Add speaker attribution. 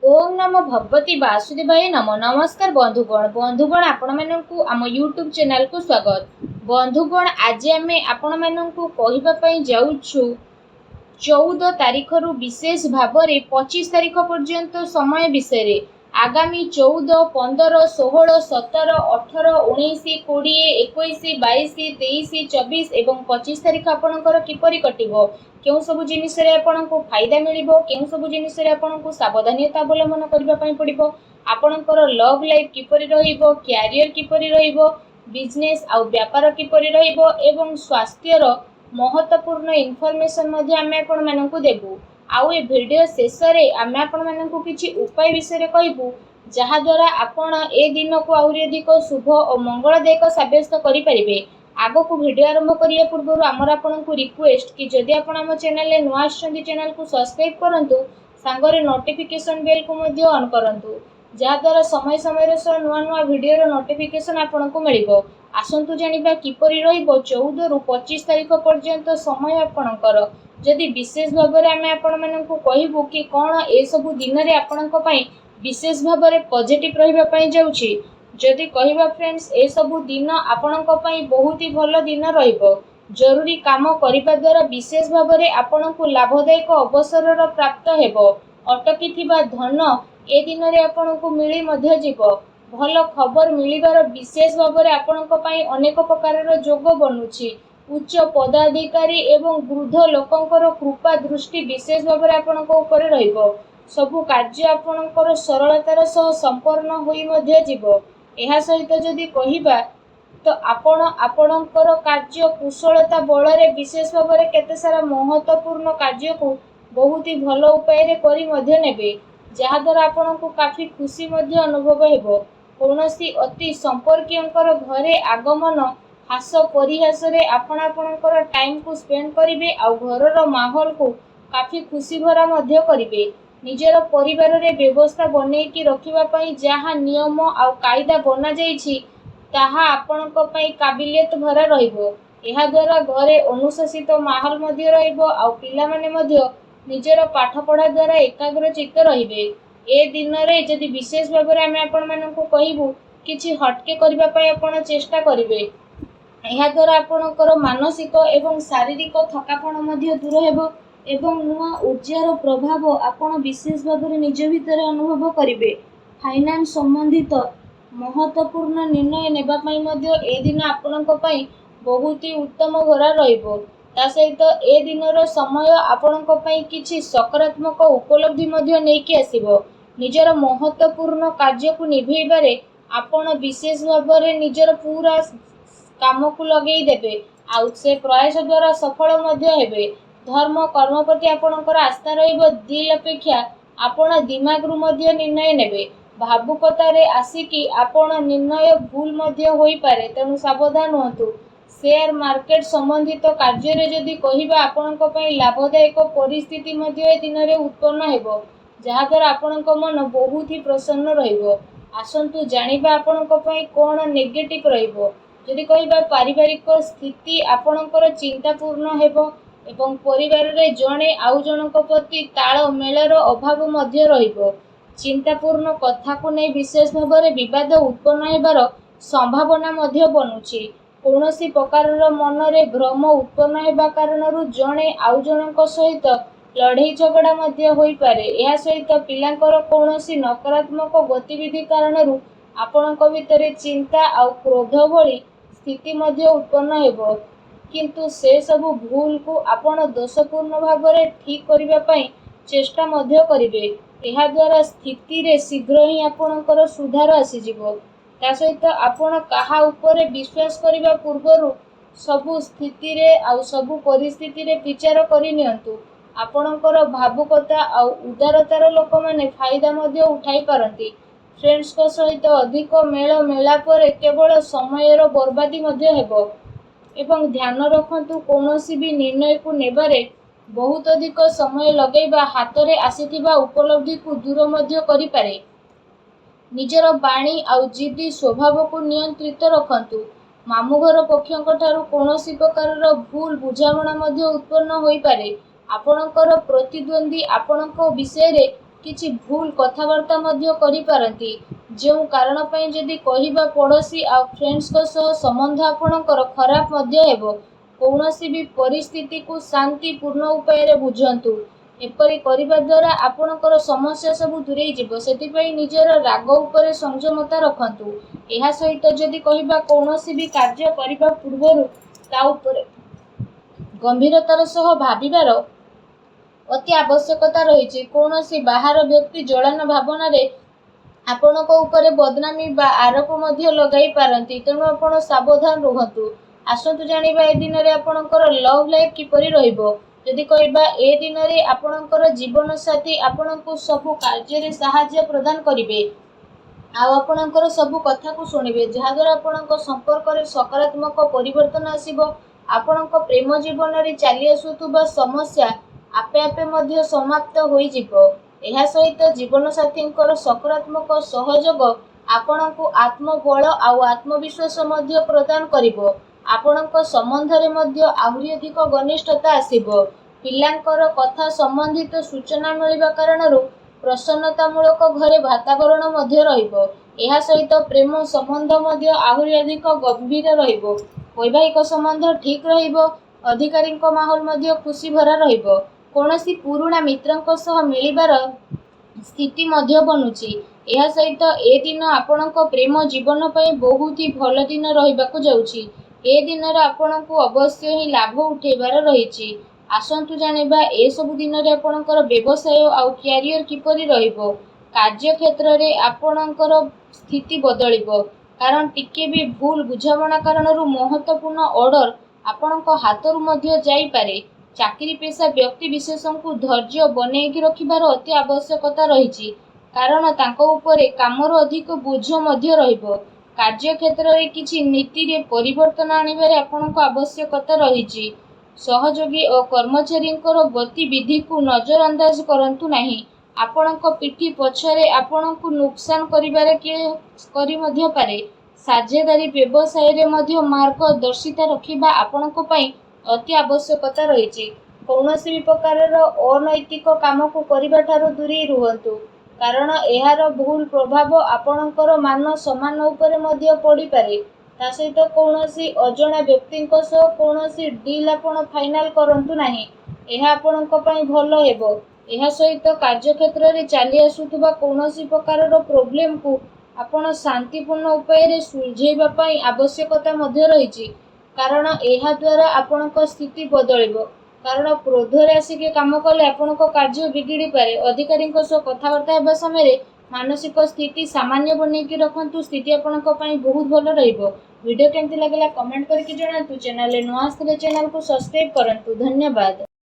Speaker 1: ओम नमो भगवती वासुदेवाय नमो। नमस्कार बंधुगण आपण मानकु आम यूट्यूब चैनल को स्वागत। बंधुगण आज आम आपण मानकु कहिबा पई जाउछु 14 तारीख रु विशेष भाव में 25 तारीख पर्यंत समय विषय आगामी 14, 15, 16, 17, 18, 19, 20, 21, 22, 23, 24 एवं 25 तारीख आपणकर किपरि कटिबो, केउं सब जिनिस रे आपणको फायदा मिलिबो, केउं सब जिनिस रे आपणको सावधानता अवलंबन करबा पई पड़िबो, आपणकर लव लाइफ किपरि रहिबो, कैरियर किपरि रहिबो, बिजनेस आ व्यापार किपरि रहिबो एवं स्वास्थ्यर महत्वपूर्ण इनफॉरमेशन मध्ये आमे आपण मानकु देबु। आउ ए वीडियो शेष रे आमे आपण मानकु किछि उपाय विषय रे कहबु जहा द्वारा आपण ए दिन को आउरी अधिक शुभ और मंगलदायक साब्यस्त करि परिबे। आगो को वीडियो आरंभ करिया पूर्व आमर आपनकु रिक्वेस्ट कि जदि आपण हम चैनल ले नुआ आछंती चैनल को सब्सक्राइब करंतु, सांगरे नोटिफिकेशन बेल को मध्ये ऑन करंतु, जहा द्वारा समय समय रे नुआ नुआ वीडियो रो नोटिफिकेशन आपनकु मिलिबो। आसंतु जानिबा किपरि रहिबो 14 रु 25 तारीख पर्यंत समय आपणकर। जदि विशेष भाव में आमे आपण मानकु कहिबु कि कोन ए सब दिन रे आपणक पई विशेष भाव में पॉजिटिव रहिबा पई जाउछि। जदि कहिबा फ्रेंड्स ए सब दिन आपणक पई बहुत ही भलो दिन रहिबो। जरूरी काम करिबा द्वारा विशेष भाव में आपणकु लाभदायक अवसर प्राप्त हेबो। अटकी थिबा धन ए दिन रे आपणकु मिली मध्ये जिवो। भल खबर मिलिबार विशेष भाव में आपणक पई अनेक प्रकार जोग बनुछि। उच्च पदाधिकारी एवं वृद्ध लोकंकर कृपा दृष्टि विशेष भाव में आपणक ऊपर रहिबो। सबु कार्य आपणकर सरलतार सह संपन्न होई मध्ये जिवो। एहा सहित जदि कहिबा तो आपण आपणकर कार्य कुशलता बल रे विशेष भाव में केते सारा महत्वपूर्ण कार्य को बहुत ही भल उपाय रे करी मध्ये नेबे, जहा द्वारा आपणको काफी खुशी मध्ये अनुभव हेबो। कौनसी अति संपर्कीयंकर घरे आगमन हास परिहास रे आपण आपणकर टाइम को स्पेंड करिवे आ घरर माहौल को काफी खुशी भरा मध्ये करिवे। निजर परिवार रे व्यवस्था बनै कि रखिबा पई जहा नियम आ कायदा बना जाईछि ताहा आपणक पई काबिलियत भरा रहिबो। एहा द्वारा घरे अनुशासित माहौल मध्ये रहिबो आ पिला माने मध्ये निजर पाठ पढ़ा द्वारा एकाग्र चित्त रहिबे। ए दिन रे जदि विशेष भाव में आमे आपण मानकु कहिबु किछि हटके करबा पई आपण चेष्टा करिवे। एहा द्वारा आपणकर मानसिक एवं शारीरिक थकापन मध्ये दूर हेबो एवं नुआ ऊर्जार प्रभाव आपण विशेष भाव में निज भितर अनुभव करिवे। फाइनान्स संबंधित महत्वपूर्ण निर्णय नेबा पई मध्ये ए दिन आपणक पई बहुत ही उत्तम भरा रहिबो। ता सहित ए दिनर समय आपणक पई किछि सकारात्मक उपलब्धि मध्ये नेकी आसीबो। निजर महत्वपूर्ण कार्य को निभेबारे आपण विशेष भाव में निजर पूरा काम को लगेई देबे आ से प्रयास द्वारा सफल मध्ये हेबे। धर्म कर्म प्रति आपणकर आस्था रहिबो। दिल अपेक्षा आपण दिमाग रु मध्ये निर्णय नेबे। भावुकता रे आसिकी आपण निर्णय भूल मध्ये होई पारे, तेणु सावधान होतु। शेयर मार्केट संबंधित कार्य रे जदि कहिबा आपणक पई लाभदायक परिस्थिति मध्ये ए दिन रे उत्पन्न हेबो, जहा द्वारा आपणक मन बहुत ही प्रसन्न रहिबो। आसंतु जानिबा आपणक पई कोन नेगेटिव रहिबो। जदि कहिबा पारिवारिक स्थिति आपणकर चिंतापूर्ण हेबो एवं परिवार रे जणे आउ जनक प्रति ताळ मेलर अभाव मध्ये रहिबो। चिंतापूर्ण कथा को नै विशेष भाव में विवाद उत्पन्न हेबार संभावना मध्ये बनुछि। कौनसी प्रकारर मन रे भ्रम उत्पन्न हेबा कारणरू जणे आउ जनक सहित लड़ाई झगड़ा मध्ये होई पारे। एहा सहित पिलांकर कौनसी नकारात्मक गतिविधि कारणरू आपणक भितरे चिंता आ क्रोध भली स्थिति मध्ये उत्पन्न हेबो, किंतु से सब भूल को आपण दोषपूर्ण भाव में ठीक करिबा पई चेष्टा मध्ये करिवे। एहा द्वारा स्थिति रे शीघ्र ही आपणकर सुधार आसी जिवो। ता सहित आपण काहा ऊपर विश्वास करिबा पूर्वरु सबु स्थिति रे आ सबु परिस्थिति रे विचार करि नियंतु। आपणकर भावुकता आ उदारतार लोक माने फायदा मध्ये उठाई पारंती। फ्रेंड्स को सहित अधिक मेल मेला पर केवल समयर बर्बादी मध्ये हेबो एवं ध्यान रखंतु कौनसी भी निर्णय को नेबारे बहुत अधिक समय लगेबा हाथ रे आसीथिबा उपलब्धि को दूर मध्ये करि पारे। निजर बाणी आ जिद्दी स्वभाव को नियंत्रित रखंतु। मामु घर पक्षंक ठारू कौनसी प्रकारर भूल बुझामणा मध्ये उत्पन्न होई पारे। आपणकर प्रतिद्वंदी आपणक विषय रे କିଛି ଭୁଲ କଥାବାର୍ତ୍ତା ମଧ୍ୟ କରିପାରନ୍ତି, ଯେଉଁ କାରଣ ପାଇଁ ଯଦି କହିବା ପଡ଼ୋଶୀ ଆଉ ଫ୍ରେଣ୍ଡସ୍ଙ୍କ ସହ ସମ୍ବନ୍ଧ ଆପଣଙ୍କର ଖରାପ ମଧ୍ୟ ହେବ। କୌଣସି ବି ପରିସ୍ଥିତିକୁ ଶାନ୍ତିପୂର୍ଣ୍ଣ ଉପାୟରେ ବୁଝନ୍ତୁ। ଏପରି କରିବା ଦ୍ୱାରା ଆପଣଙ୍କର ସମସ୍ୟା ସବୁ ଦୂରେଇ ଯିବ। ସେଥିପାଇଁ ନିଜର ରାଗ ଉପରେ ସଂଯମତା ରଖନ୍ତୁ। ଏହା ସହିତ ଯଦି କହିବା କୌଣସି ବି କାର୍ଯ୍ୟ କରିବା ପୂର୍ବରୁ ତା ଉପରେ ଗମ୍ଭୀରତାର ସହ ଭାବିବାର ଅତି ଆବଶ୍ୟକତା ରହିଛି। କୌଣସି ବାହାର ବ୍ୟକ୍ତି ଜଳନ ଭାବନାରେ ଆପଣଙ୍କ ଉପରେ ବଦନାମୀ ବା ଆରୋପ ମଧ୍ୟ ଲଗାଇ ପାରନ୍ତି, ତେଣୁ ଆପଣ ସାବଧାନ ରୁହନ୍ତୁ। ଆସନ୍ତୁ ଜାଣିବା ଏ ଦିନରେ ଆପଣଙ୍କର ଲଭ୍ ଲାଇଫ୍ କିପରି ରହିବ। ଯଦି କହିବା ଏ ଦିନରେ ଆପଣଙ୍କର ଜୀବନସାଥୀ ଆପଣଙ୍କୁ ସବୁ କାର୍ଯ୍ୟରେ ସାହାଯ୍ୟ ପ୍ରଦାନ କରିବେ ଆଉ ଆପଣଙ୍କର ସବୁ କଥାକୁ ଶୁଣିବେ, ଯାହାଦ୍ୱାରା ଆପଣଙ୍କ ସମ୍ପର୍କରେ ସକାରାତ୍ମକ ପରିବର୍ତ୍ତନ ଆସିବ। ଆପଣଙ୍କ ପ୍ରେମ ଜୀବନରେ ଚାଲି ଆସୁଥିବା ସମସ୍ୟା ଆପେ ଆପେ ମଧ୍ୟ ସମାପ୍ତ ହୋଇଯିବ। ଏହା ସହିତ ଜୀବନସାଥୀଙ୍କର ସକାରାତ୍ମକ ସହଯୋଗ ଆପଣଙ୍କୁ ଆତ୍ମବଳ ଆଉ ଆତ୍ମବିଶ୍ୱାସ ମଧ୍ୟ ପ୍ରଦାନ କରିବ। ଆପଣଙ୍କ ସମ୍ବନ୍ଧରେ ମଧ୍ୟ ଆହୁରି ଅଧିକ ଘନିଷ୍ଠତା ଆସିବ। ପିଲାଙ୍କର କଥା ସମ୍ବନ୍ଧିତ ସୂଚନା ମିଳିବା କାରଣରୁ ପ୍ରସନ୍ନତାମୂଳକ ଘରେ ବାତାବରଣ ମଧ୍ୟ ରହିବ। ଏହା ସହିତ ପ୍ରେମ ସମ୍ବନ୍ଧ ମଧ୍ୟ ଆହୁରି ଅଧିକ ଗମ୍ଭୀର ରହିବ। ବୈବାହିକ ସମ୍ବନ୍ଧ ଠିକ୍ ରହିବ। ଅଧିକାରୀଙ୍କ ମାହୋଲ ମଧ୍ୟ ଖୁସି ଭରା ରହିବ। କୌଣସି ପୁରୁଣା ମିତ୍ରଙ୍କ ସହ ମିଳିବାର ସ୍ଥିତି ମଧ୍ୟ ବନୁଛି। ଏହା ସହିତ ଏ ଦିନ ଆପଣଙ୍କ ପ୍ରେମ ଜୀବନ ପାଇଁ ବହୁତ ହି ଭଲ ଦିନ ରହିବାକୁ ଯାଉଛି। ଏ ଦିନରେ ଆପଣଙ୍କୁ ଅବଶ୍ୟ ହିଁ ଲାଭ ଉଠାଇବାର ରହିଛି। ଆସନ୍ତୁ ଜାଣିବା ଏସବୁ ଦିନରେ ଆପଣଙ୍କର ବ୍ୟବସାୟ ଆଉ କ୍ୟାରିୟର କିପରି ରହିବ। କାର୍ଯ୍ୟକ୍ଷେତ୍ରରେ ଆପଣଙ୍କର ସ୍ଥିତି ବଦଳିବ, କାରଣ ଟିକେ ବି ଭୁଲ ବୁଝାମଣା କାରଣରୁ ମହତ୍ତ୍ୱପୂର୍ଣ୍ଣ ଅର୍ଡର ଆପଣଙ୍କ ହାତରୁ ମଧ୍ୟ ଯାଇପାରେ। ଚାକିରି ପେଶା ବ୍ୟକ୍ତି ବିଶେଷଙ୍କୁ ଧୈର୍ଯ୍ୟ ବନେଇକି ରଖିବାର ଅତି ଆବଶ୍ୟକତା ରହିଛି, କାରଣ ତାଙ୍କ ଉପରେ କାମର ଅଧିକ ବୋଝ ମଧ୍ୟ ରହିବ। କାର୍ଯ୍ୟକ୍ଷେତ୍ରରେ କିଛି ନୀତିରେ ପରିବର୍ତ୍ତନ ଆଣିବାରେ ଆପଣଙ୍କ ଆବଶ୍ୟକତା ରହିଛି। ସହଯୋଗୀ ଓ କର୍ମଚାରୀଙ୍କର ଗତିବିଧିକୁ ନଜରଅନ୍ଦାଜ କରନ୍ତୁ ନାହିଁ। ଆପଣଙ୍କ ପିଠି ପଛରେ ଆପଣଙ୍କୁ ନୁକସାନ କରିବାରେ କିଏ କରି ମଧ୍ୟ ପାରେ। ସାଝେଦାରୀ ବ୍ୟବସାୟରେ ମଧ୍ୟ ମାର୍ଗଦର୍ଶିତା ରଖିବା ଆପଣଙ୍କ ପାଇଁ ଅତି ଆବଶ୍ୟକତା ରହିଛି। କୌଣସି ବି ପ୍ରକାରର ଅନୈତିକ କାମକୁ କରିବା ଠାରୁ ଦୂରେଇ ରୁହନ୍ତୁ, କାରଣ ଏହାର ଭୁଲ ପ୍ରଭାବ ଆପଣଙ୍କର ମାନ ସମ୍ମାନ ଉପରେ ମଧ୍ୟ ପଡ଼ିପାରେ। ତା ସହିତ କୌଣସି ଅଜଣା ବ୍ୟକ୍ତିଙ୍କ ସହ କୌଣସି ଡିଲ୍ ଆପଣ ଫାଇନାଲ କରନ୍ତୁ ନାହିଁ, ଏହା ଆପଣଙ୍କ ପାଇଁ ଭଲ ହେବ। ଏହା ସହିତ କାର୍ଯ୍ୟକ୍ଷେତ୍ରରେ ଚାଲି ଆସୁଥିବା କୌଣସି ପ୍ରକାରର ପ୍ରୋବ୍ଲେମକୁ ଆପଣ ଶାନ୍ତିପୂର୍ଣ୍ଣ ଉପାୟରେ ସୁଲଝାଇବା ପାଇଁ ଆବଶ୍ୟକତା ମଧ୍ୟ ରହିଛି, କାରଣ ଏହା ଦ୍ୱାରା ଆପଣଙ୍କ ସ୍ଥିତି ବଦଳିବ। କାରଣ କ୍ରୋଧରେ ଆସିକି କାମ କଲେ ଆପଣଙ୍କ କାର୍ଯ୍ୟ ବିଗିଡ଼ିପାରେ। ଅଧିକାରୀଙ୍କ ସହ କଥାବାର୍ତ୍ତା ହେବା ସମୟରେ ମାନସିକ ସ୍ଥିତି ସାମାନ୍ୟ ବନେଇକି ରଖନ୍ତୁ। ସ୍ଥିତି ଆପଣଙ୍କ ପାଇଁ ବହୁତ ଭଲ ରହିବ। ଭିଡ଼ିଓ କେମିତି ଲାଗିଲା କମେଣ୍ଟ କରିକି ଜଣାନ୍ତୁ। ଚ୍ୟାନେଲରେ ନୂଆ ଆସିଥିଲେ ଚ୍ୟାନେଲକୁ ସବସ୍କ୍ରାଇବ କରନ୍ତୁ। ଧନ୍ୟବାଦ।